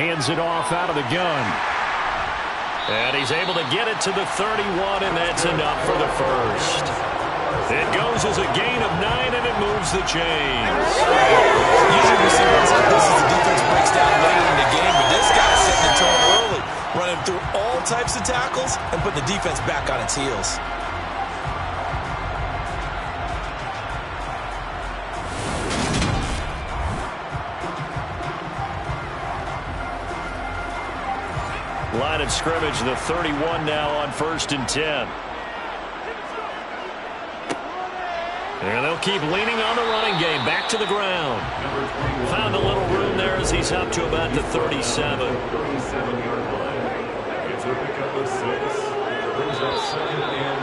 Hands it off out of the gun. And he's able to get it to the 31, and that's enough for the first. It goes as a gain of 9, and it moves the chains. Usually we see runs like this as the defense breaks down later in the game, but this guy's setting the tone early, running through all types of tackles and putting the defense back on its heels. Line of scrimmage, the 31 now on 1st and 10. And they'll keep leaning on the running game. Back to the ground. Found a little room there as he's up to about the 37. It's a pickup of 6. Brings up 2nd and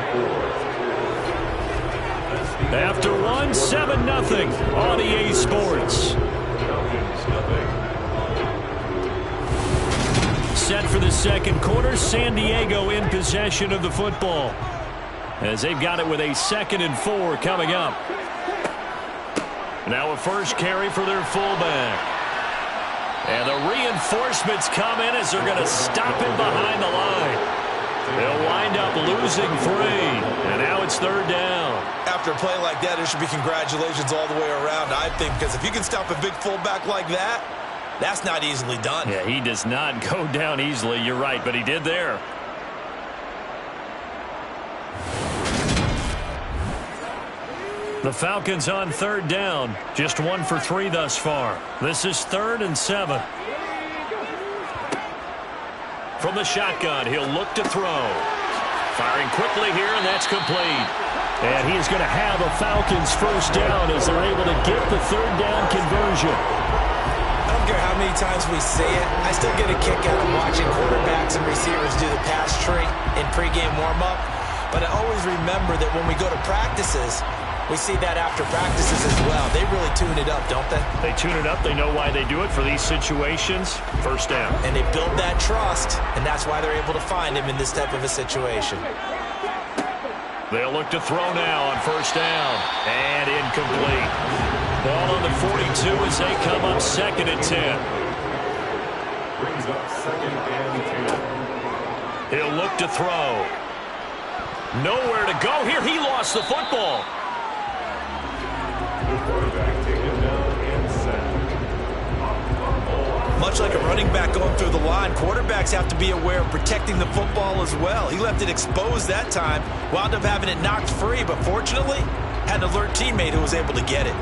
4. After 1, 7-0 on EA Sports. Falcons nothing. Set for the second quarter, San Diego in possession of the football, as they've got it with a 2nd and 4 coming up. Now a first carry for their fullback. And the reinforcements come in as they're going to stop him behind the line. They'll wind up losing 3, and now it's 3rd down. After a play like that, there should be congratulations all the way around, I think, because if you can stop a big fullback like that, that's not easily done. Yeah, he does not go down easily. You're right, but he did there. The Falcons on 3rd down. Just 1 for 3 thus far. This is 3rd and 7. From the shotgun, he'll look to throw. Firing quickly here, and that's complete. And he is going to have a Falcons first down as they're able to get the 3rd down conversion. I don't care how many times we say it, I still get a kick out of watching quarterbacks and receivers do the pass tree in pregame warm-up. But I always remember that when we go to practices, we see that after practices as well. They really tune it up, don't they? They tune it up. They know why they do it for these situations. First down. And they build that trust, and that's why they're able to find him in this type of a situation. They'll look to throw now on 1st down. And incomplete. Ball on the 42 as they come up 2nd and 10. Brings up 2nd and 10. He'll look to throw. Nowhere to go here. He lost the football. The quarterback taken down and sacked. Much like a running back going through the line, quarterbacks have to be aware of protecting the football as well. He left it exposed that time, wound up having it knocked free, but fortunately, had an alert teammate who was able to get it.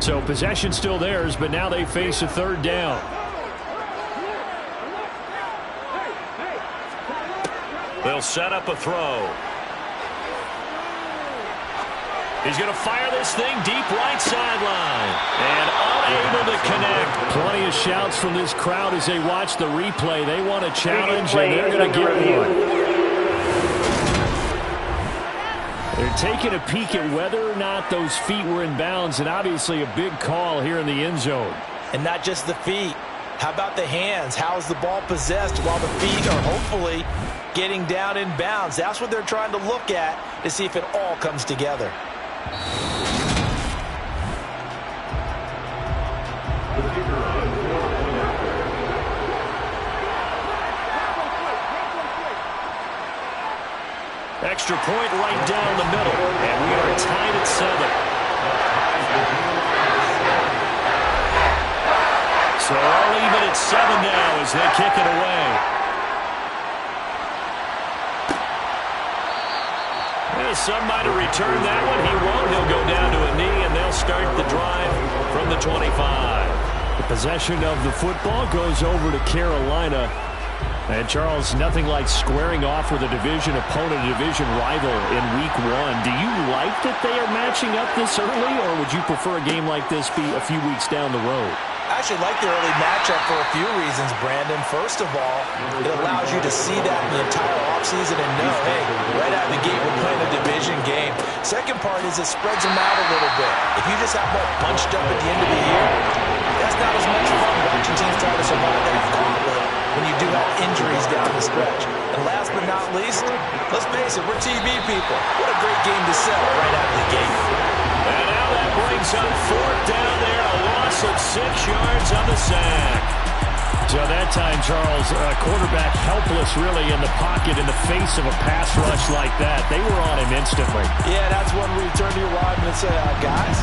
So possession still theirs, but now they face a 3rd down. They'll set up a throw. He's going to fire this thing deep right sideline. And unable to connect. Plenty of shouts from this crowd as they watch the replay. They want a challenge, and they're going to get one. They're taking a peek at whether or not those feet were in bounds, and obviously a big call here in the end zone. And not just the feet. How about the hands? How is the ball possessed while the feet are hopefully getting down in bounds? That's what they're trying to look at to see if it all comes together. Extra point right down the middle, and we are tied at 7. So all even at 7 now as they kick it away. Well, some might have returned that one. He won't. He'll go down to a knee, and they'll start the drive from the 25. The possession of the football goes over to Carolina. And, Charles, nothing like squaring off with a division opponent, a division rival in Week 1. Do you like that they are matching up this early, or would you prefer a game like this be a few weeks down the road? I actually like the early matchup for a few reasons, Brandon. First of all, it allows you to see that in the entire offseason and know, hey, right out of the gate, we're playing a division game. Second part is it spreads them out a little bit. If you just have them all bunched up at the end of the year, that's not as much fun watching teams try to survive that gauntlet when you do have injuries down the stretch. And last but not least, let's face it, we're TV people. What a great game to sell right out of the gate. And now that brings up fourth down there, a loss of 6 yards on the sack. So that time, Charles, quarterback helpless really in the pocket in the face of a pass rush like that. They were on him instantly. Yeah, that's when we turn to your lineman and say, guys,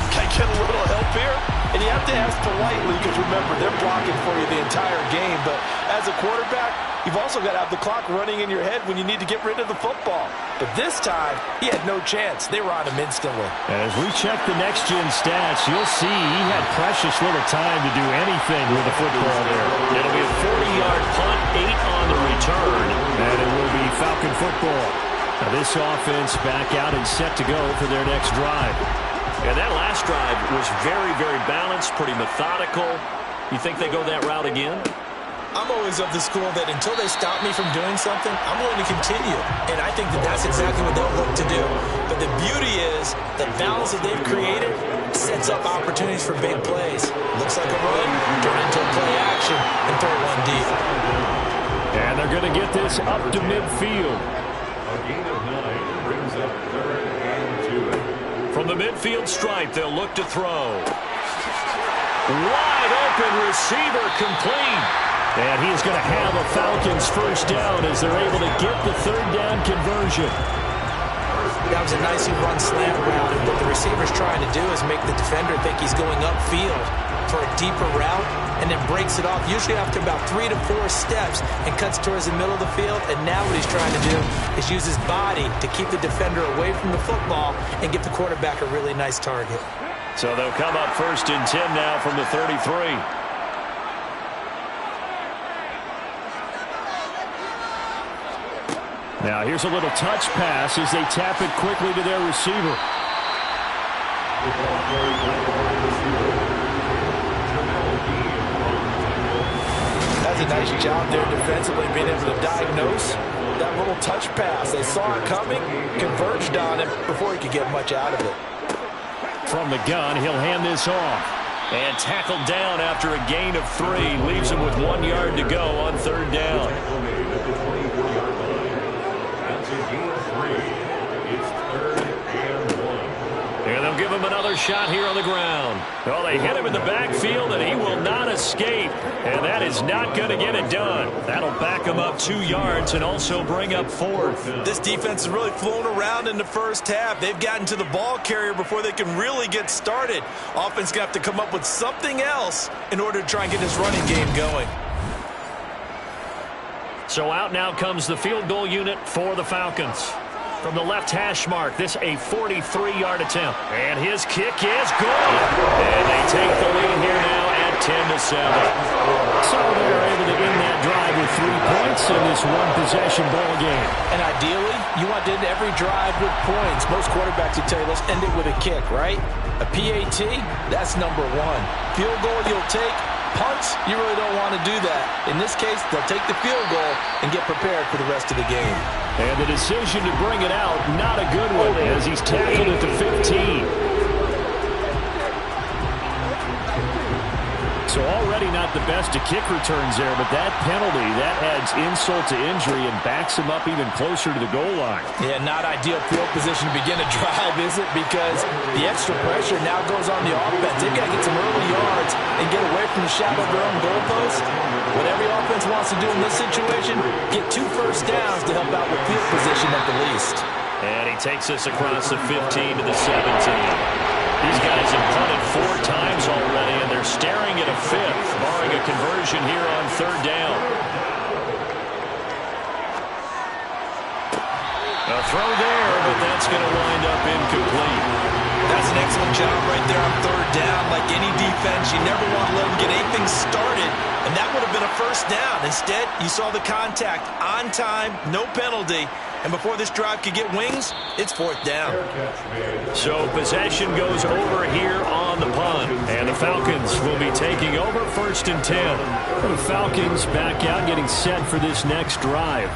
can I get a little help here? And you have to ask politely because, remember, they're blocking for you the entire game. But as a quarterback, you've also got to have the clock running in your head when you need to get rid of the football. But this time, he had no chance. They were on him instantly. As we check the next-gen stats, you'll see he had precious little time to do anything with the football there. It'll be a 40-yard punt, 8 on the return, and it will be Falcon football. Now this offense back out and set to go for their next drive. And that last drive was very, very balanced, pretty methodical. You think they go that route again? I'm always of the school that until they stop me from doing something, I'm willing to continue. And I think that that's exactly what they'll look to do. But the beauty is the balance that they've created sets up opportunities for big plays. Looks like a run, turn into a play action, and throw one deep. And they're going to get this up to midfield. A gain of 9 brings up 3rd and 2. From the midfield stripe, they'll look to throw. Wide open receiver complete. And he is going to have a Falcons first down as they're able to get the 3rd down conversion. That was a nicely run slant route, and what the receiver's trying to do is make the defender think he's going upfield for a deeper route, and then breaks it off, usually after about 3 to 4 steps, and cuts towards the middle of the field. And now what he's trying to do is use his body to keep the defender away from the football and give the quarterback a really nice target. So they'll come up 1st and 10 now from the 33. Now here's a little touch pass as they tap it quickly to their receiver. That's a nice job there defensively, being able to diagnose that little touch pass. They saw it coming, converged on him before he could get much out of it. From the gun, he'll hand this off. And tackled down after a gain of 3. Leaves him with 1 yard to go on 3rd down. And they'll give him another shot here on the ground. Well, they hit him in the backfield, and he will not escape. And that is not going to get it done. That'll back him up 2 yards and also bring up 4th. This defense has really flown around in the first half. They've gotten to the ball carrier before they can really get started. Offense going to have to come up with something else in order to try and get this running game going. So out now comes the field goal unit for the Falcons. From the left hash mark, this a 43-yard attempt. And his kick is good. And they take the lead here now at 10-7. So they're able to end that drive with 3 points in this one-possession ball game. And ideally, you want to end every drive with points. Most quarterbacks would tell you, let's end it with a kick, right? A PAT, that's number 1. Field goal you'll take. Punts, you really don't want to do that. In this case, they'll take the field goal and get prepared for the rest of the game. And the decision to bring it out, not a good one, as he's tackled it to 15. So already not the best of kick returns there, but that penalty, that adds insult to injury and backs him up even closer to the goal line. Yeah, not ideal field position to begin a drive, is it? Because the extra pressure now goes on the offense. They've got to get some early yards and get away from the shadow of their own goalpost. What every offense wants to do in this situation, get 2 first downs to help out with field position at the least. And he takes us across the 15 to the 17. These guys have punted 4 times already, and they're staring at a 5th, barring a conversion here on 3rd down. A throw there, but that's going to wind up incomplete. That's an excellent job right there on 3rd down. Like any defense, you never want to let them get anything started, and that would have been a first down. Instead, you saw the contact on time, no penalty. And before this drive could get wings, it's 4th down. So possession goes over here on the punt. And the Falcons will be taking over 1st and 10. The Falcons back out, getting set for this next drive.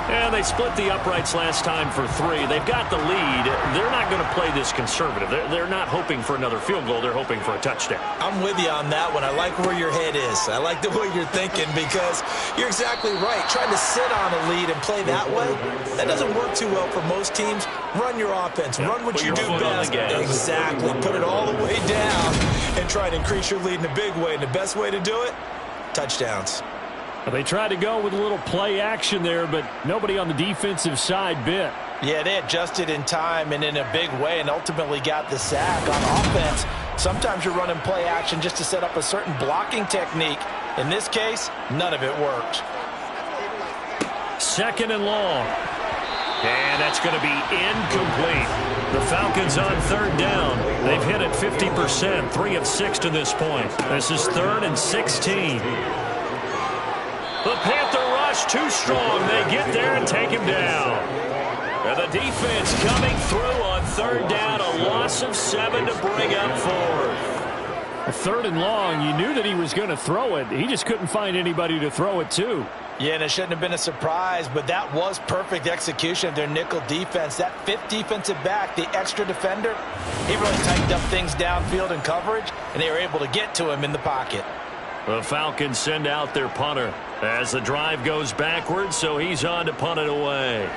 And they split the uprights last time for 3. They've got the lead. They're not going to play this conservative. They're not hoping for another field goal. They're hoping for a touchdown. I'm with you on that one. I like where your head is. I like the way you're thinking because you're exactly right. Trying to sit on a lead and play that way, that doesn't work too well for most teams. Run your offense. Yep. Run what Put you your do foot on best. the gas. Exactly. Put it all the way down and try to increase your lead in a big way. And the best way to do it, touchdowns. They tried to go with a little play action there, but nobody on the defensive side bit. Yeah, they adjusted in time and in a big way and ultimately got the sack. On offense, sometimes you're running play action just to set up a certain blocking technique. In this case, none of it worked. 2nd and long. And that's going to be incomplete. The Falcons on 3rd down. They've hit it 50%, 3 of 6 to this point. This is 3rd and 16. The Panther rush too strong. They get there and take him down. And the defense coming through on 3rd down. A loss of 7 to bring up 4th. 3rd and long, you knew that he was going to throw it. He just couldn't find anybody to throw it to. Yeah, and it shouldn't have been a surprise, but that was perfect execution of their nickel defense. That 5th defensive back, the extra defender, he really tightened up things downfield in coverage, and they were able to get to him in the pocket. The Falcons send out their punter as the drive goes backwards, so he's on to punt it away.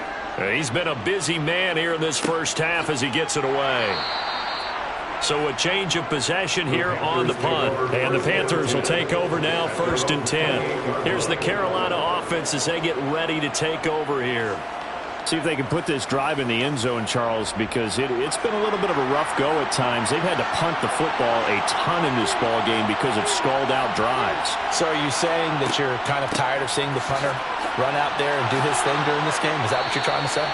He's been a busy man here in this first half as he gets it away. So a change of possession here on the punt. And the Panthers will take over now, 1st and 10. Here's the Carolina offense as they get ready to take over here. See if they can put this drive in the end zone, Charles, because it's been a little bit of a rough go at times. They've had to punt the football a ton in this ball game because of stalled-out drives. So are you saying that you're kind of tired of seeing the punter run out there and do his thing during this game? Is that what you're trying to say?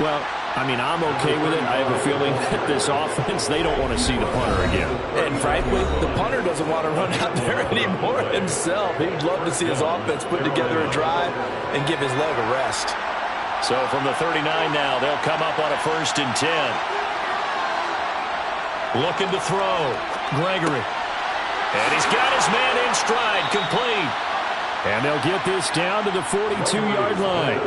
Well, I mean, I'm okay with it. I have a feeling that this offense, they don't want to see the punter again. And frankly, the punter doesn't want to run out there anymore himself. He'd love to see his offense put together a drive and give his leg a rest. So from the 39 now, they'll come up on a 1st and 10. Looking to throw. Gregory. And he's got his man in stride, complete. And they'll get this down to the 42-yard line.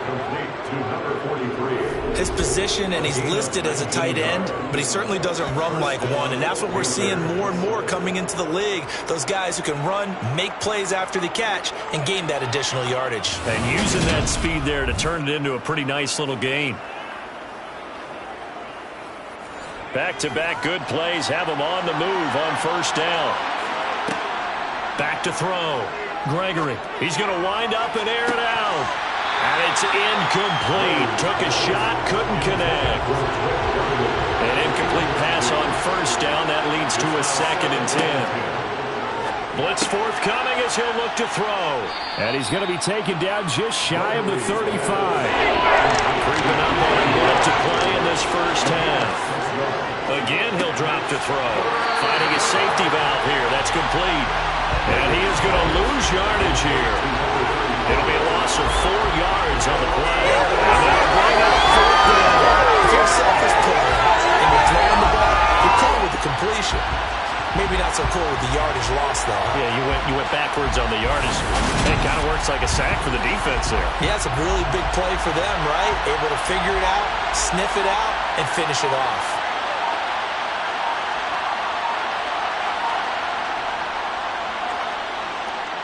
Complete to number 43. His position, and he's listed as a tight end, but he certainly doesn't run like one, and that's what we're seeing more and more coming into the league. Those guys who can run, make plays after the catch, and gain that additional yardage. And using that speed there to turn it into a pretty nice little gain. Back-to-back good plays have him on the move on 1st down. Back to throw. Gregory. He's going to wind up and air it out. And it's incomplete. Took a shot, couldn't connect. An incomplete pass on 1st down. That leads to a 2nd and 10. Blitz forthcoming as he'll look to throw. And he's going to be taken down just shy of the 35. Creeping up on a minute to play in this first half. Again, he'll drop to throw. Finding a safety valve here. That's complete. And he is going to lose yardage here. It'll be a loss of 4 yards on the play. And that'll bring up 4th down. If you're a selfish player and you're throwing the ball, you're cool with the completion. Maybe not so cool with the yardage loss, though. Yeah, you went backwards on the yardage. It kind of works like a sack for the defense there. Yeah, it's a really big play for them, right? Able to figure it out, sniff it out, and finish it off.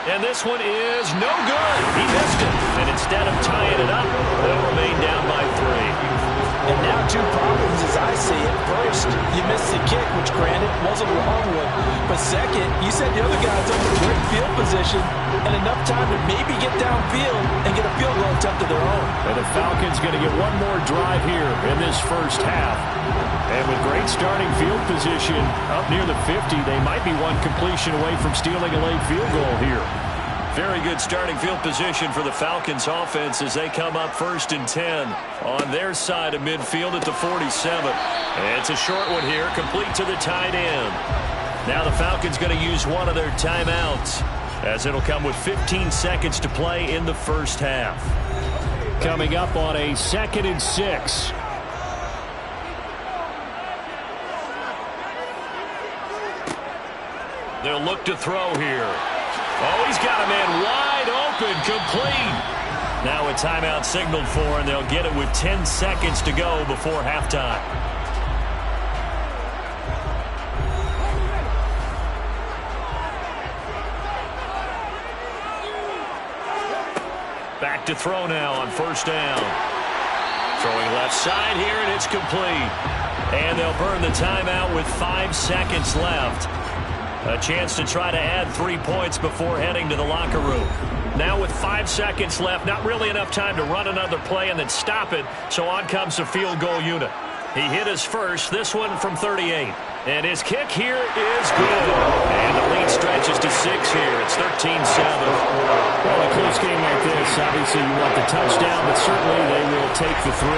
And this one is no good. He missed it. And instead of tying it up, they'll remain down by 3. And now 2 problems as I see it. First, you missed the kick, which granted was a long one. But second, you said the other guys up in great field position and enough time to maybe get downfield and get a field goal attempt of their own. And the Falcons going to get one more drive here in this first half. And with great starting field position up near the 50, they might be one completion away from stealing a late field goal here. Very good starting field position for the Falcons offense as they come up 1st and 10 on their side of midfield at the 47. And it's a short one here, complete to the tight end. Now the Falcons going to use one of their timeouts as it'll come with 15 seconds to play in the first half. Coming up on a 2nd and 6. They'll look to throw here. Oh, he's got a man wide open, complete. Now a timeout signaled for, and they'll get it with 10 seconds to go before halftime. Back to throw now on 1st down. Throwing left side here, and it's complete. And they'll burn the timeout with 5 seconds left. A chance to try to add 3 points before heading to the locker room. Now with 5 seconds left, not really enough time to run another play and then stop it, so on comes the field goal unit. He hit his first, this one from 38. And his kick here is good. And the lead stretches to 6 here. It's 13-7. Well, a close game like this, obviously you want the touchdown, but certainly they will take the 3.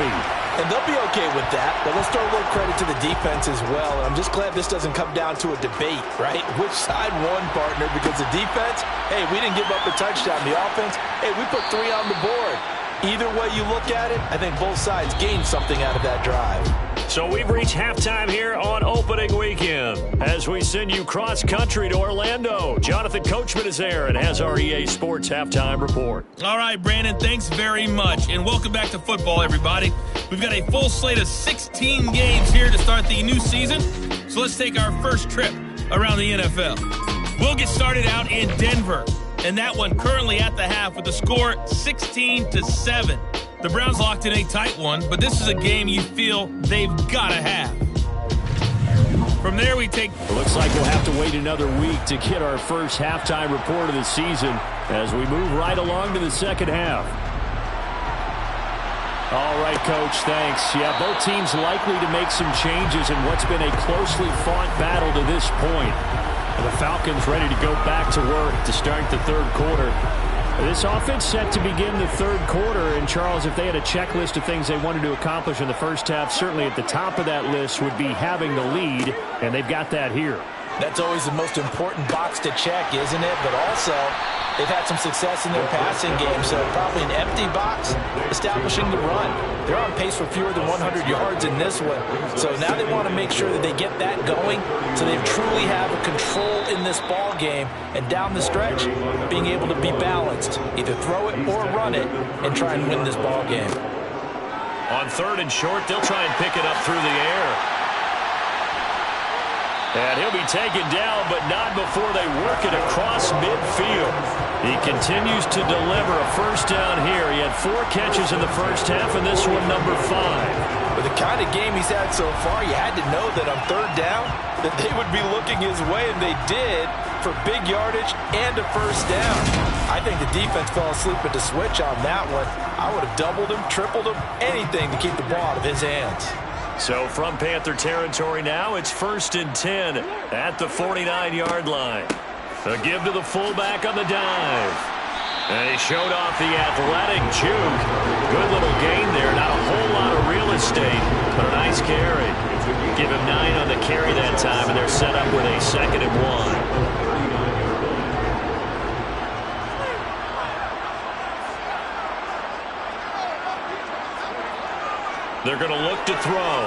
And they'll be okay with that, but let's throw a little credit to the defense as well. And I'm just glad this doesn't come down to a debate, right? Which side won, partner? Because the defense, hey, we didn't give up a touchdown. The offense, hey, we put 3 on the board. Either way you look at it, I think both sides gained something out of that drive. So we've reached halftime here on opening weekend as we send you cross-country to Orlando. Jonathan Coachman is there and has our EA Sports halftime report. All right, Brandon, thanks very much, and welcome back to football, everybody. We've got a full slate of 16 games here to start the new season, so let's take our first trip around the NFL. We'll get started out in Denver, and that one currently at the half with the score 16-7. The Browns locked in a tight one, but this is a game you feel they've got to have. From there, we take... It looks like we'll have to wait another week to get our first halftime report of the season as we move right along to the second half. All right, Coach, thanks. Yeah, both teams likely to make some changes in what's been a closely fought battle to this point. And the Falcons ready to go back to work to start the third quarter. This offense set to begin the third quarter. And, Charles, if they had a checklist of things they wanted to accomplish in the first half, certainly at the top of that list would be having the lead, and they've got that here. That's always the most important box to check, isn't it? But also, they've had some success in their passing game, so probably an empty box, establishing the run. They're on pace for fewer than 100 yards in this one. So now they want to make sure that they get that going so they truly have a control in this ball game. And down the stretch, being able to be balanced, either throw it or run it, and try and win this ball game. On third and short, they'll try and pick it up through the air. And he'll be taken down, but not before they work it across midfield. He continues to deliver a first down here. He had 4 catches in the first half, and this one number 5. With the kind of game he's had so far, you had to know that on third down that they would be looking his way, and they did, for big yardage and a first down. I think the defense fell asleep at the switch on that one. I would have doubled him, tripled him, anything to keep the ball out of his hands. So from Panther territory now, it's 1st and 10 at the 49-yard line. A give to the fullback on the dive. And he showed off the athletic juke. Good little gain there. Not a whole lot of real estate, but a nice carry. Give him 9 on the carry that time, and they're set up with a 2nd and 1. They're going to look to throw.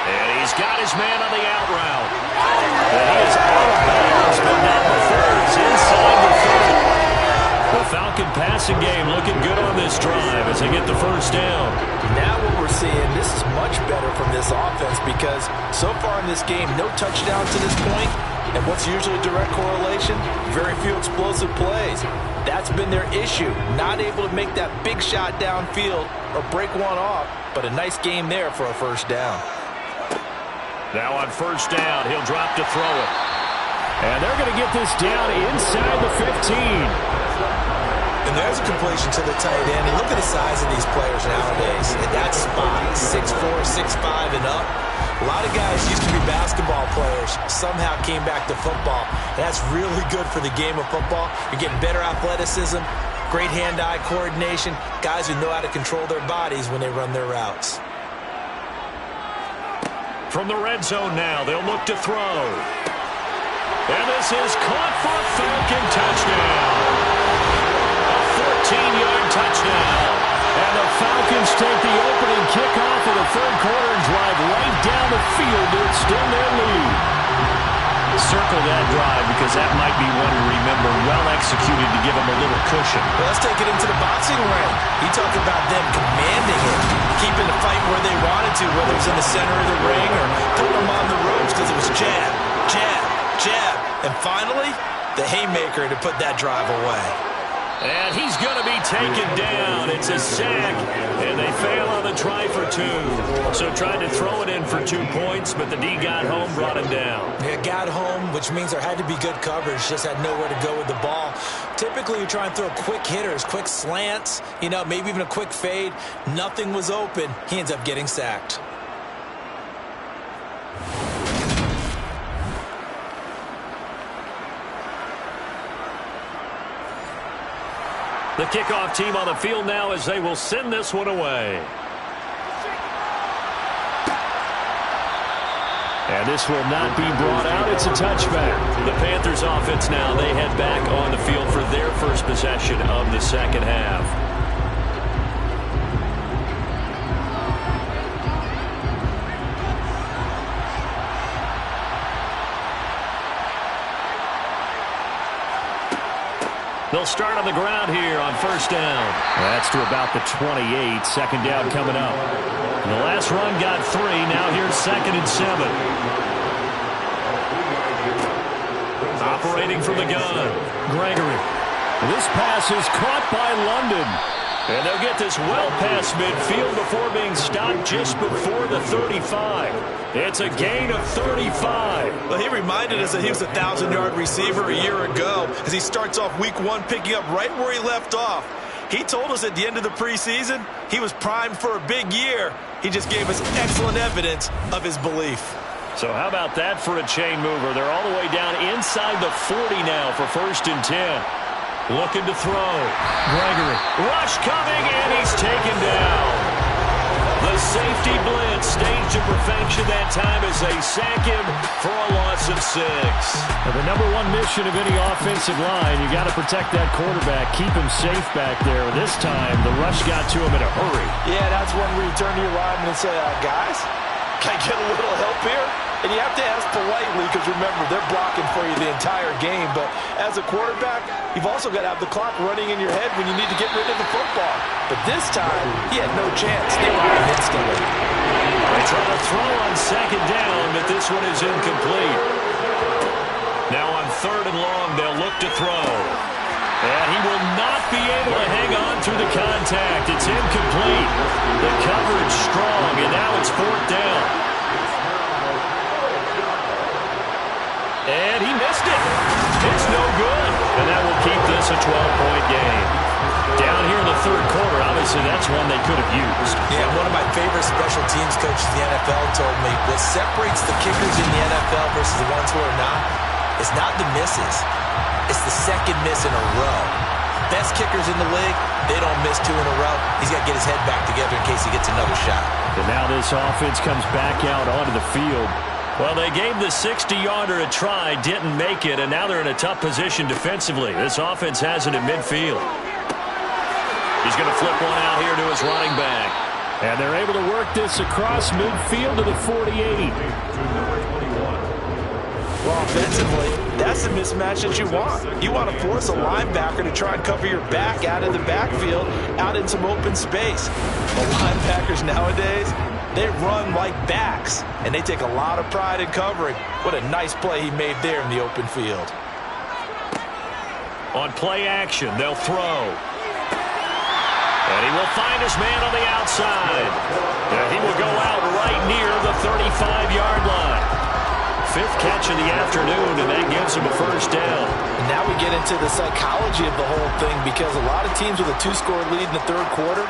And he's got his man on the out route. And he is out of bounds, but not before it's inside the 30. The Falcon passing game looking good on this drive as they get the first down. Now what we're seeing, this is much better from this offense because so far in this game, no touchdowns to this point. And what's usually a direct correlation? Very few explosive plays. That's been their issue. Not able to make that big shot downfield or break one off, but a nice game there for a first down. Now on first down, he'll drop to throw it. And they're going to get this down inside the 15. And there's a completion to the tight end. And look at the size of these players nowadays. At that spot, 6'4", 6'5", and up. A lot of guys used to be basketball players, somehow came back to football. And that's really good for the game of football. You're getting better athleticism, great hand-eye coordination, guys who know how to control their bodies when they run their routes. From the red zone now, they'll look to throw. And this is caught for a Falcon touchdown. A 14-yard touchdown. And the Falcons take the opening kickoff of the third quarter and drive right down the field to extend their lead. Circle that drive because that might be one to remember. Well executed to give them a little cushion. Well, let's take it into the boxing ring. He talked about them commanding it, keeping the fight where they wanted to, whether it's in the center of the ring or putting them on the ropes because it was jab, jab, jab. And finally, the haymaker to put that drive away. And he's going to be taken down. It's a sack, and they fail on the try for 2. So tried to throw it in for 2 points, but the D got home, brought him down. Yeah, got home, which means there had to be good coverage. Just had nowhere to go with the ball. Typically, you try and throw quick hitters, quick slants, maybe even a quick fade. Nothing was open. He ends up getting sacked. The kickoff team on the field now as they will send this one away. And this will not be brought out. It's a touchback. The Panthers offense now, they head back on the field for their first possession of the second half. They'll start on the ground here on first down. That's to about the 28. Second down coming up. And the last run got 3. Now here's 2nd and 7. Operating from the gun. Gregory. This pass is caught by London. And they'll get this well past midfield before being stopped just before the 35. It's a gain of 35. Well, he reminded us that he was a 1,000-yard receiver a year ago as he starts off week 1 picking up right where he left off. He told us at the end of the preseason he was primed for a big year. He just gave us excellent evidence of his belief. So how about that for a chain mover? They're all the way down inside the 40 now for 1st and 10. Looking to throw. Gregory. Rush coming, and he's taken down. The safety blitz staged to perfection that time as they sack him for a loss of 6. Well, the number 1 mission of any offensive line, you got to protect that quarterback, keep him safe back there. This time, the rush got to him in a hurry. Yeah, that's when we turn to your lineman and say, guys, can I get a little help here? And you have to ask politely because, remember, they're blocking for you the entire game. But as a quarterback, you've also got to have the clock running in your head when you need to get rid of the football. But this time, he had no chance. They were out instantly. They try to throw on 2nd down, but this one is incomplete. Now on 3rd and long, they'll look to throw. And he will not be able to hang on through the contact. It's incomplete. The coverage strong, and now it's 4th down. And he missed it. It's no good. And that will keep this a 12-point game. Down here in the 3rd quarter, obviously that's one they could have used. Yeah, one of my favorite special teams coaches in the NFL told me what separates the kickers in the NFL versus the ones who are not is not the misses. It's the 2nd miss in a row. Best kickers in the league, they don't miss 2 in a row. He's got to get his head back together in case he gets another shot. And now this offense comes back out onto the field. Well, they gave the 60-yarder a try, didn't make it, and now they're in a tough position defensively. This offense has it at midfield. He's going to flip one out here to his running back. And they're able to work this across midfield to the 48. Well, offensively, that's the mismatch that you want. You want to force a linebacker to try and cover your back out of the backfield, out in some open space. The linebackers nowadays, they run like backs, and they take a lot of pride in covering. What a nice play he made there in the open field. On play action, they'll throw. And he will find his man on the outside. And he will go out right near the 35-yard line. 5th catch of the afternoon, and that gives him a 1st down. And now we get into the psychology of the whole thing because a lot of teams with a 2-score lead in the 3rd quarter,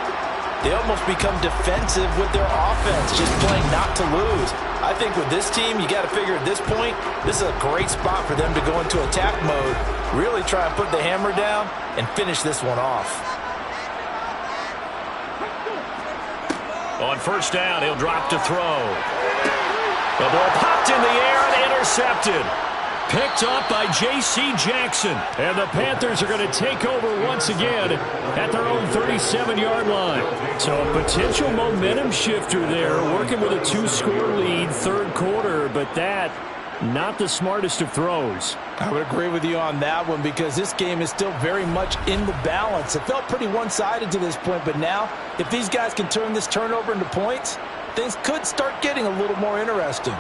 they almost become defensive with their offense, just playing not to lose. I think with this team, you got to figure at this point, this is a great spot for them to go into attack mode, really try and put the hammer down and finish this one off. On 1st down, he'll drop to throw. The ball popped in the air and intercepted. Picked up by J.C. Jackson. And the Panthers are going to take over once again at their own 37-yard line. So a potential momentum shifter there, working with a 2-score lead, 3rd quarter, but that not the smartest of throws. I would agree with you on that one because this game is still very much in the balance. It felt pretty one-sided to this point, but now if these guys can turn this turnover into points, things could start getting a little more interesting.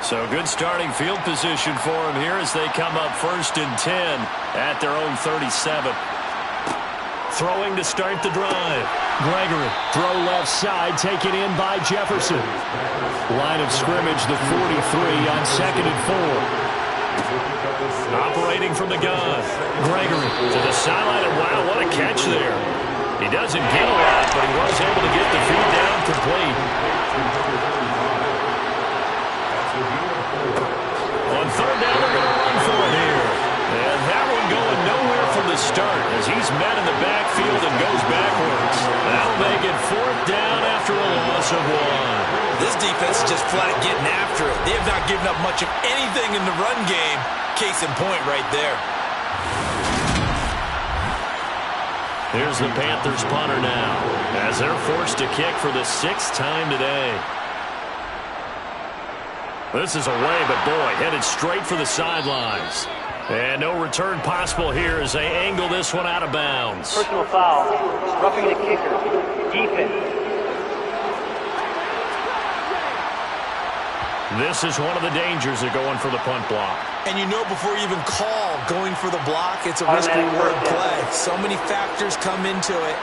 So good starting field position for him here as they come up 1st and 10 at their own 37. Throwing to start the drive. Gregory, throw left side, taken in by Jefferson. Line of scrimmage, the 43 on 2nd and 4. Operating from the gun. Gregory to the sideline, and wow, what a catch there. He doesn't get a lot, but he was able to get the feed down complete. On 3rd down, they're going to run for it here. And that one going nowhere from the start as he's met in the backfield and goes backwards. That'll make it 4th down after a loss of 1. This defense is just flat getting after it. They have not given up much of anything in the run game. Case in point right there. Here's the Panthers punter now as they're forced to kick for the 6th time today. This is away, but boy, headed straight for the sidelines. And no return possible here as they angle this one out of bounds. Personal foul, roughing the kicker, defense. This is one of the dangers of going for the punt block. And you know before you even call going for the block, it's a risk-reward play. So many factors come into it.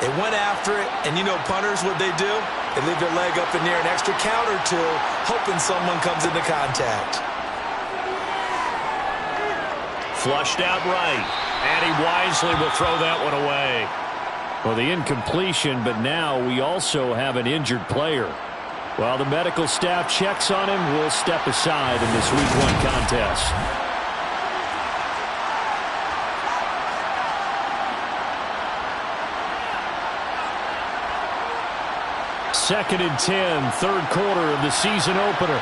They went after it, and you know punters, what they do? They leave their leg up in near an extra count or two, hoping someone comes into contact. Flushed out right, and he wisely will throw that one away. Well, the incompletion, but now we also have an injured player. While the medical staff checks on him, we'll step aside in this Week 1 contest. Second and 10, 3rd quarter of the season opener.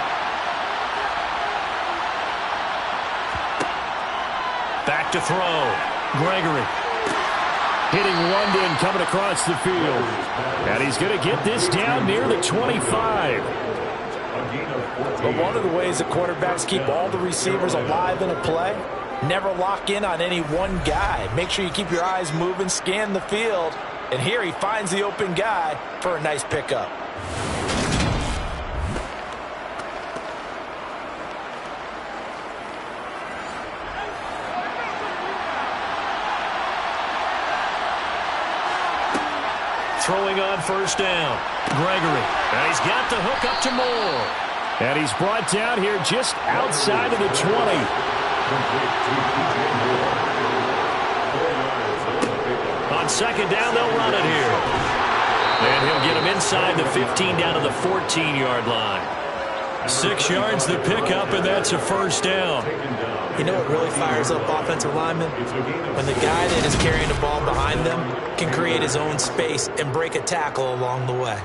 Back to throw. Gregory hitting London coming across the field. And he's going to get this down near the 25. But one of the ways that quarterbacks keep all the receivers alive in a play, never lock in on any one guy. Make sure you keep your eyes moving, scan the field. And here he finds the open guy for a nice pickup. Throwing on 1st down. Gregory. And he's got the hook up to Moore. And he's brought down here just outside of the 20. On 2nd down, they'll run it here. And he'll get him inside the 15 down to the 14-yard line. 6 yards the pickup, and that's a 1st down. You know what really fires up offensive linemen? When the guy that is carrying the ball behind them can create his own space and break a tackle along the way.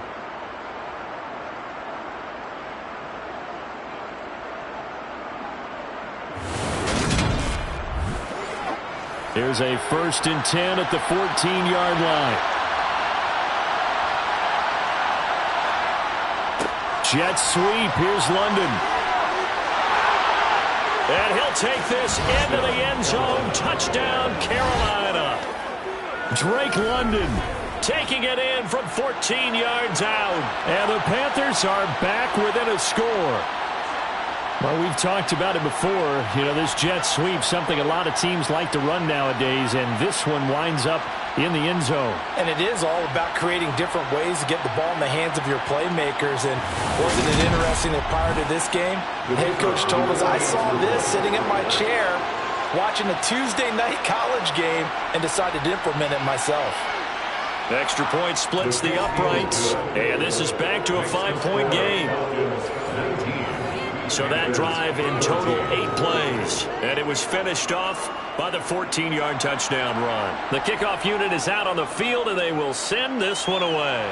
Here's a 1st and 10 at the 14-yard line. Jet sweep. Here's London. And he'll take this into the end zone. Touchdown, Carolina. Drake London taking it in from 14 yards out. And the Panthers are back within a score. Well, we've talked about it before. You know, this jet sweep, something a lot of teams like to run nowadays, and this one winds up in the end zone. And it is all about creating different ways to get the ball in the hands of your playmakers. And wasn't it interesting that prior to this game, the head coach told us, I saw this sitting in my chair watching a Tuesday night college game and decided to implement it myself. Extra point splits the uprights, and this is back to a 5-point game. So that drive in total 8 plays, and it was finished off by the 14-yard touchdown run. The kickoff unit is out on the field, and they will send this one away.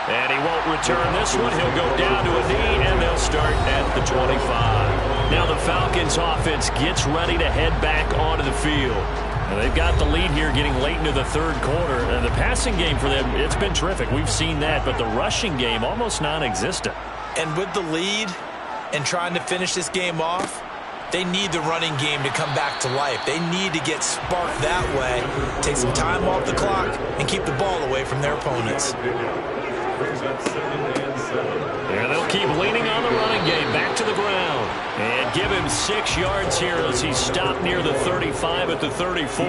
And he won't return this one. He'll go down to a knee, and they'll start at the 25. Now the Falcons offense gets ready to head back onto the field. And they've got the lead here getting late into the 3rd quarter. And the passing game for them, it's been terrific. We've seen that. But the rushing game, almost non-existent. And with the lead and trying to finish this game off, they need the running game to come back to life. They need to get sparked that way, take some time off the clock, and keep the ball away from their opponents. Brings up 2nd and 7. And they'll keep leaning on the running game. Back to the ground. And give him 6 yards here as he stopped near the 35 at the 34.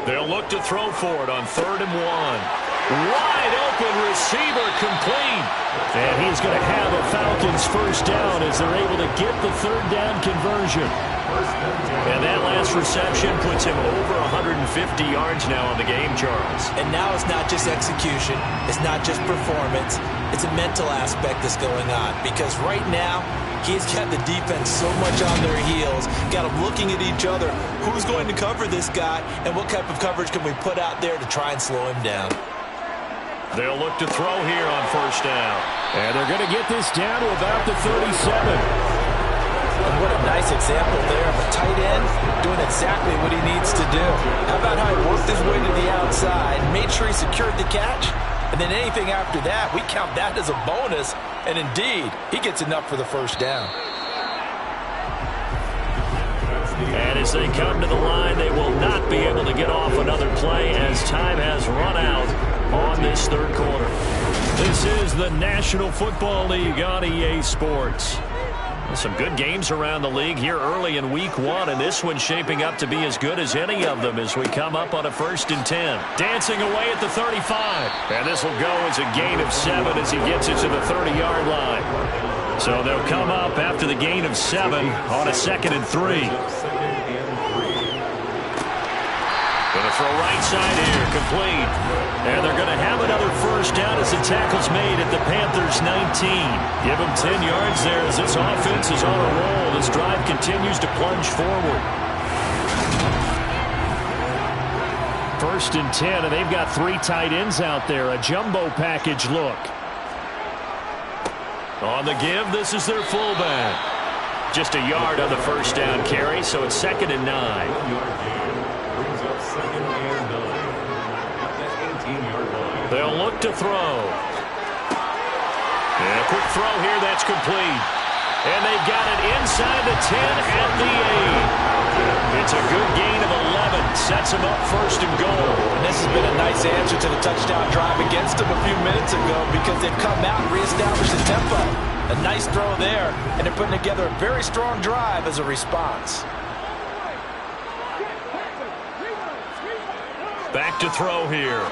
They'll look to throw for it on 3rd and 1. Wide open receiver complete. And he's going to have a Falcons first down as they're able to get the 3rd down conversion. And that last reception puts him over 150 yards now on the game, Charles. And now it's not just execution. It's not just performance. It's a mental aspect that's going on. Because right now, he's got the defense so much on their heels. Got them looking at each other. Who's going to cover this guy? And what type of coverage can we put out there to try and slow him down? They'll look to throw here on 1st down. And they're going to get this down to about the 37. And what a nice example there of a tight end doing exactly what he needs to do. How about how he worked his way to the outside, made sure he secured the catch, and then anything after that, we count that as a bonus. And indeed, he gets enough for the first down. And as they come to the line, they will not be able to get off another play as time has run out on this 3rd quarter. This is the National Football League on EA Sports. Some good games around the league here early in week 1, and this one's shaping up to be as good as any of them as we come up on a 1st and 10. Dancing away at the 35. And this will go as a gain of 7 as he gets it to the 30-yard line. So they'll come up after the gain of 7 on a 2nd and 3. Going to throw right side here, complete. And they're going to have another first down as the tackle's made at the Panthers 19. Give them 10 yards there as this offense is on a roll. This drive continues to plunge forward. 1st and 10, and they've got 3 tight ends out there. A jumbo package look. On the give, this is their fullback. Just a yard on the first down carry, so it's 2nd and 9. They'll look to throw. And a quick throw here, that's complete. And they've got it inside the 10 at the 8. It's a good gain of 11. Sets them up 1st and goal. And this has been a nice answer to the touchdown drive against them a few minutes ago because they've come out and reestablished the tempo. A nice throw there, and they're putting together a very strong drive as a response. Back to throw here.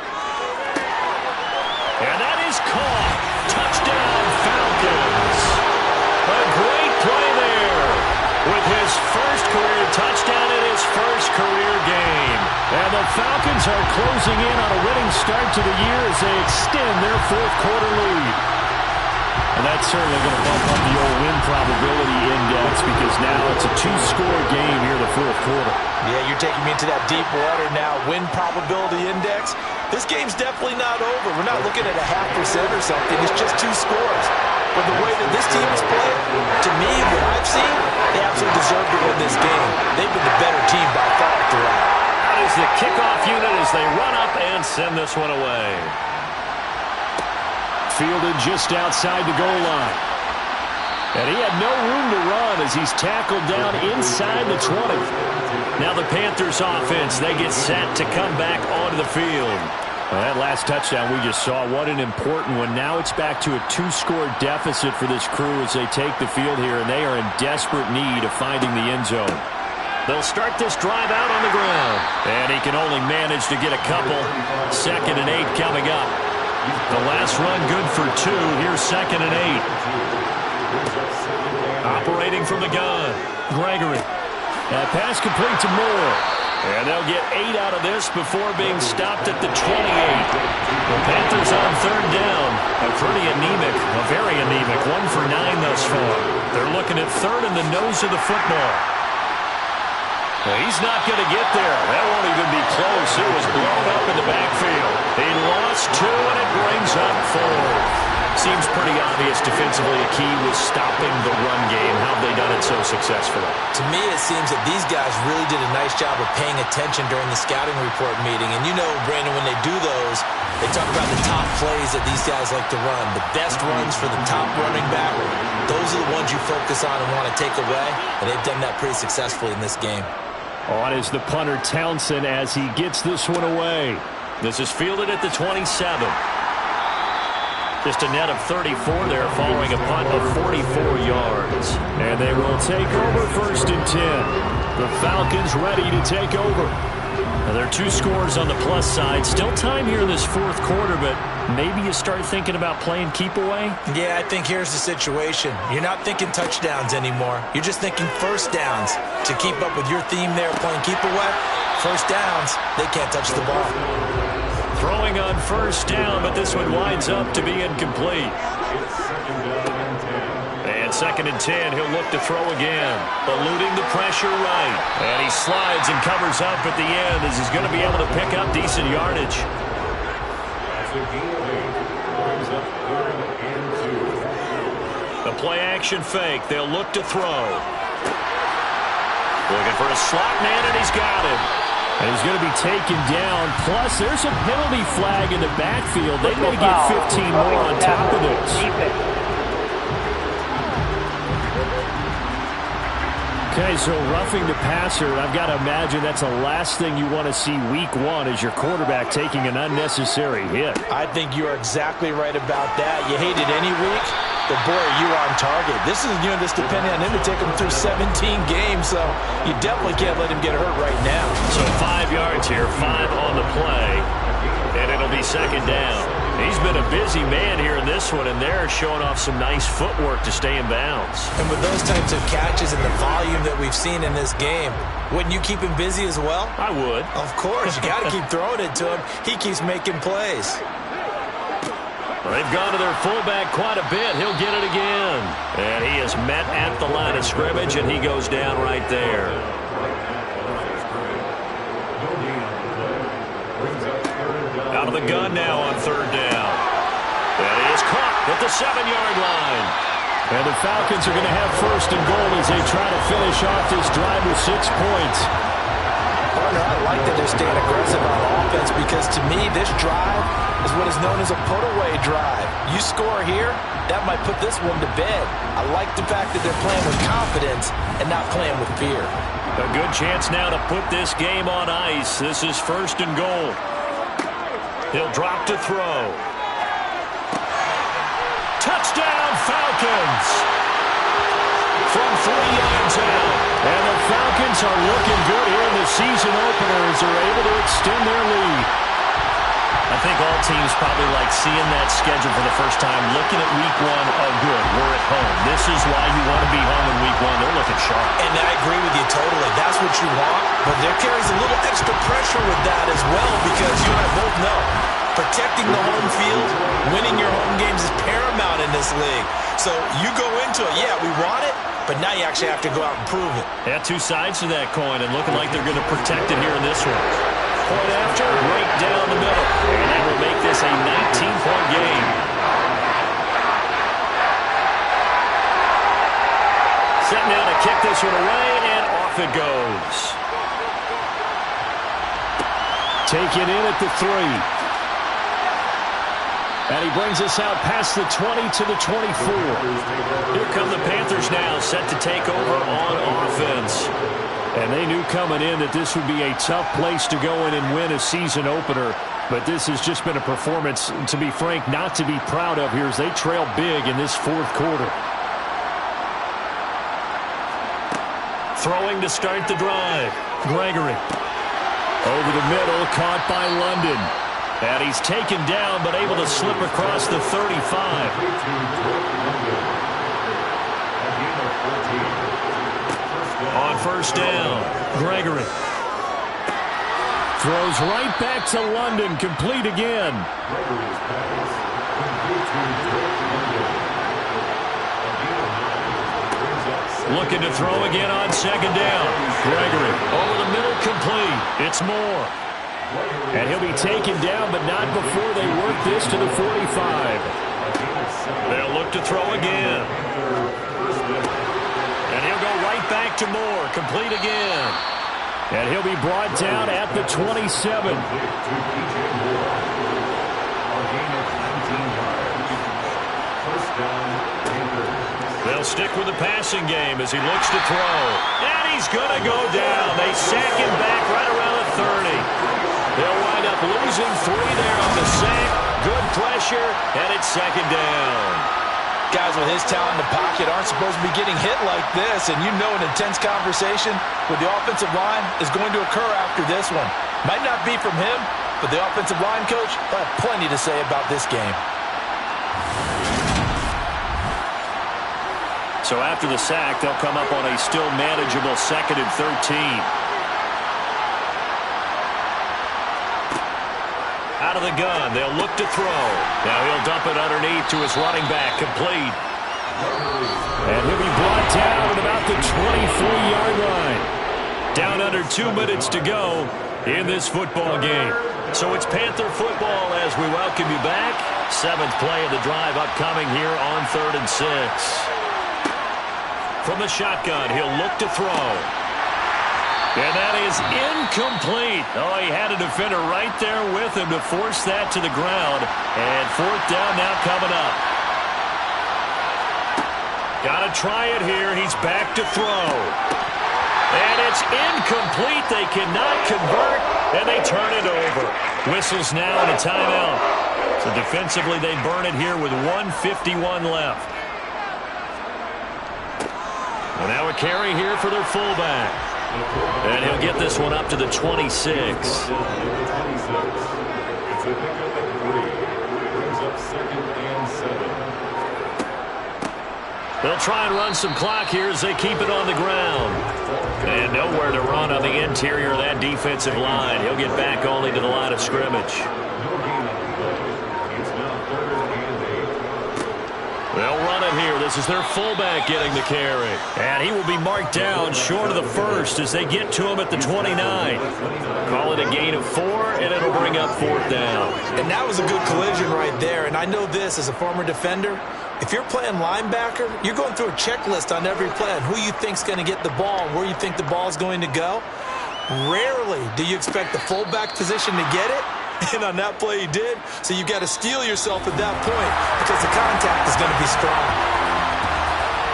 And that is caught. Touchdown, Falcons. A great play there with his first career touchdown in his first career game. And the Falcons are closing in on a winning start to the year as they extend their 4th quarter lead. And that's certainly going to bump up the old win probability index because now it's a 2-score game here in the 4th quarter. Yeah, you're taking me into that deep water now. Win probability index. This game's definitely not over. We're not looking at a 0.5% or something. It's just 2 scores. But the way that this team has played, to me, what I've seen, they absolutely deserve to win this game. They've been the better team by far throughout. That is the kickoff unit as they run up and send this one away. Fielded just outside the goal line. And he had no room to run as he's tackled down inside the 20. Now the Panthers offense, they get set to come back onto the field. Well, that last touchdown we just saw, what an important one. Now it's back to a 2-score deficit for this crew as they take the field here, and they are in desperate need of finding the end zone. They'll start this drive out on the ground. And he can only manage to get a couple. 2nd and 8 coming up. The last run good for 2. Here's 2nd and 8. Operating from the gun. Gregory. That pass complete to Moore. And they'll get 8 out of this before being stopped at the 28. The Panthers on 3rd down. A very anemic 1 for 9 thus far. They're looking at 3rd in the nose of the football. He's not going to get there. That won't even be close. It was blown up in the backfield. He lost 2, and it brings up 4. Seems pretty obvious defensively a key was stopping the run game. How have they done it so successfully? To me, it seems that these guys really did a nice job of paying attention during the scouting report meeting. And you know, Brandon, when they do those, they talk about the top plays that these guys like to run. The best runs for the top running back. Those are the ones you focus on and want to take away. And they've done that pretty successfully in this game. On is the punter Townsend as he gets this one away. This is fielded at the 27. Just a net of 34 there following a punt of 44 yards. And they will take over 1st and 10. The Falcons ready to take over. Now, there are 2 scores on the plus side. Still time here in this 4th quarter, but maybe you start thinking about playing keep away? Yeah, I think here's the situation. You're not thinking touchdowns anymore. You're just thinking first downs. To keep up with your theme there, playing keep away, first downs, they can't touch the ball. Throwing on 1st down, but this one winds up to be incomplete. And 2nd and 10, he'll look to throw again. Eluding the pressure right. And he slides and covers up at the end as he's going to be able to pick up decent yardage. The play action fake. They'll look to throw. Looking for a slot man, and he's got him. And he's going to be taken down. Plus, there's a penalty flag in the backfield. They may get 15 more on top of this. Okay, so roughing the passer, I've got to imagine that's the last thing you want to see week 1 is your quarterback taking an unnecessary hit. I think you're exactly right about that. You hate it any week, but boy, are you on target. This is this depending on him to take him through 17 games, so you definitely can't let him get hurt right now. So 5 yards here, 5 on the play, and it'll be 2nd down. He's been a busy man here in this one, and they're showing off some nice footwork to stay in bounds. And with those types of catches and the volume that we've seen in this game, wouldn't you keep him busy as well? I would. Of course. You got to keep throwing it to him. He keeps making plays. Well, they've gone to their fullback quite a bit. He'll get it again. And he is met at the line of scrimmage, and he goes down right there. Out of the gun now on 3rd down. And he is caught at the 7-yard line. And the Falcons are going to have 1st and goal as they try to finish off this drive with 6 points. Partner, I like that they're staying aggressive on offense because to me this drive is what is known as a put-away drive. You score here, that might put this one to bed. I like the fact that they're playing with confidence and not playing with fear. A good chance now to put this game on ice. This is 1st and goal. He'll drop to throw. Touchdown, Falcons! From 3 yards out. And the Falcons are looking good here in the season opener as they're able to extend their lead. I think all teams probably like seeing that schedule for the first time, looking at week 1, oh good, we're at home. This is why you want to be home in week 1. They're looking sharp. And I agree with you totally. That's what you want, but there carries a little extra pressure with that as well because you and I both know protecting the home field, winning your home games is paramount in this league. So you go into it, yeah, we want it, but now you actually have to go out and prove it. Yeah, 2 sides to that coin, and looking like they're going to protect it here in this one. Point after, right down the middle. And that will make this a 19-point game. Set now to kick this one away, and off it goes. Taken in at the 3. And he brings us out past the 20 to the 24. Here come the Panthers now, set to take over on offense. And they knew coming in that this would be a tough place to go in and win a season opener. But this has just been a performance, to be frank, not to be proud of here as they trail big in this 4th quarter. Throwing to start the drive. Gregory. Over the middle, caught by London. And he's taken down, but able to slip across the 35. On 1st down, Gregory. Throws right back to London, complete again. Looking to throw again on 2nd down. Gregory over the middle, complete. It's Moore. And he'll be taken down, but not before they work this to the 45. They'll look to throw again. And he'll go right back to Moore, complete again. And he'll be brought down at the 27. They'll stick with the passing game as he looks to throw. And he's going to go down. They sack him back right around the 30. They'll wind up losing 3 there on the sack. Good pressure, and it's second down. Guys with his talent in the pocket aren't supposed to be getting hit like this, and you know an intense conversation with the offensive line is going to occur after this one. Might not be from him, but the offensive line coach will have plenty to say about this game. So after the sack, they'll come up on a still manageable 2nd and 13. Out of the gun, they'll look to throw. Now he'll dump it underneath to his running back, complete. And he'll be brought down at about the 24-yard line. Down under 2 minutes to go in this football game. So it's Panther football as we welcome you back. 7th play of the drive upcoming here on 3rd and 6. From the shotgun, he'll look to throw. And that is incomplete. Oh, he had a defender right there with him to force that to the ground. And 4th down now coming up. Got to try it here. He's back to throw. And it's incomplete. They cannot convert, and they turn it over. Whistles now and a timeout. So defensively, they burn it here with 1:51 left. And now a carry here for their fullback. And he'll get this one up to the 26. It's a pickup at 3. Brings up 2nd and 7. They'll try and run some clock here as they keep it on the ground. And nowhere to run on the interior of that defensive line. He'll get back only to the line of scrimmage. They'll run it here. This is their fullback getting the carry. And he will be marked down short of the first as they get to him at the 29. Call it a gain of 4, and it'll bring up 4th down. And that was a good collision right there. And I know this as a former defender. If you're playing linebacker, you're going through a checklist on every play on who you think's going to get the ball and where you think the ball's going to go. Rarely do you expect the fullback position to get it. And on that play he did. So you've got to steel yourself at that point because the contact is going to be strong.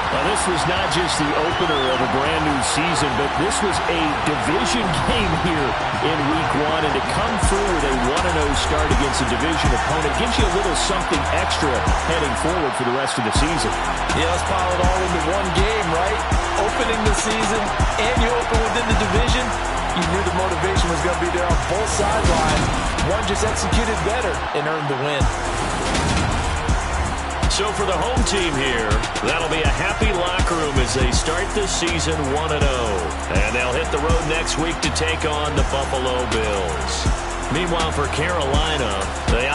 Well, this was not just the opener of a brand new season, but this was a division game here in week 1. And to come through with a 1-0 start against a division opponent gives you a little something extra heading forward for the rest of the season. Yeah, let's pile it all into one game, right? Opening the season and you open within the division. You knew the motivation was going to be there on both sidelines. One just executed better and earned the win. So for the home team here, that'll be a happy locker room as they start this season 1-0. And they'll hit the road next week to take on the Buffalo Bills. Meanwhile, for Carolina, they